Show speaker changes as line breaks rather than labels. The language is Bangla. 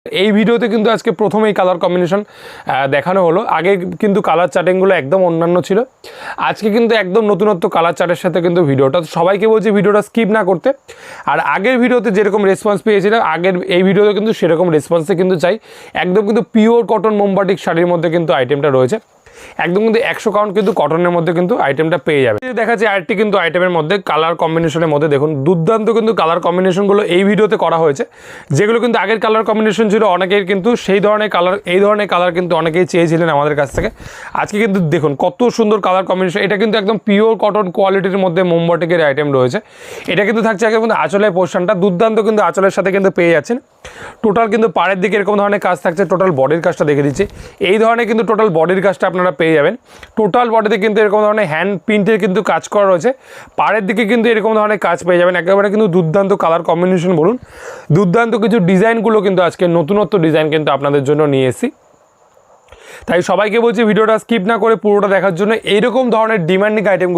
এই ভিডিওতে কিন্তু আজকে প্রথমেই কালার কম্বিনেশন দেখানো হলো। আগে কিন্তু কালার চার্টিংগুলো একদম অন্যান্য ছিল, আজকে কিন্তু একদম নতুনত্ব কালার চার্টের সাথে কিন্তু ভিডিওটা। সবাইকে বলছি ভিডিওটা স্কিপ না করতে। আর আগের ভিডিওতে যেরকম রেসপন্স পেয়েছিলাম, আগের এই ভিডিওতে কিন্তু সেরকম রেসপন্সে কিন্তু চাই। একদম কিন্তু পিওর কটন মোমবাটিক শাড়ির মধ্যে কিন্তু আইটেমটা রয়েছে, একদম কিন্তু 100 কাউন্ট কিন্তু কটনের মধ্যে কিন্তু আইটেমটা পেয়ে যাবে। দেখা যাচ্ছে আরেকটি কিন্তু আইটেমের মধ্যে কালার কম্বিনেশনের মধ্যে দেখুন দুর্দান্ত কিন্তু কালার কম্বিনেশনগুলো এই ভিডিওতে করা হয়েছে, যেগুলো কিন্তু আগের কালার কম্বিনেশন ছিল অনেকের কিন্তু সেই ধরনের কালার, এই ধরনের কালার কিন্তু অনেকেই চেয়েছিলেন আমাদের কাছ থেকে। আজকে কিন্তু দেখুন কত সুন্দর কালার কম্বিনেশন, এটা কিন্তু একদম পিওর কটন কোয়ালিটির মধ্যে মোমবাটিকের আইটেম রয়েছে। এটা কিন্তু থাকছে একদম কিন্তু আঁচলের পোর্শনটা দুর্দান্ত কিন্তু আঁচলের সাথে কিন্তু পেয়ে যাচ্ছেন। টোটাল কিন্তু পাড়ের দিকে এরকম ধরনের কাজ থাকছে, টোটাল বডির কাজটা দেখে দিচ্ছি। এই ধরনের কিন্তু টোটাল বডির কাজটা আপনারা পেয়ে যাবেন। টোটাল বডিতে কিন্তু এরকম ধরনের হ্যান্ড প্রিন্টের কিন্তু কাজ করা রয়েছে, পাড়ের দিকে কিন্তু এরকম ধরনের কাজ পেয়ে যাবেন। একেবারে কিন্তু দুর্দান্ত কালার কম্বিনেশন বলুন, দুর্দান্ত কিছু ডিজাইনগুলো কিন্তু আজকে নতুনত্ব ডিজাইন কিন্তু আপনাদের জন্য নিয়ে এসেছি। তাই সবাইকে বলছি ভিডিওটা স্কিপ না করে পুরোটা দেখার জন্য। এইরকম ধরনের ডিমান্ডিং আইটেমগুলো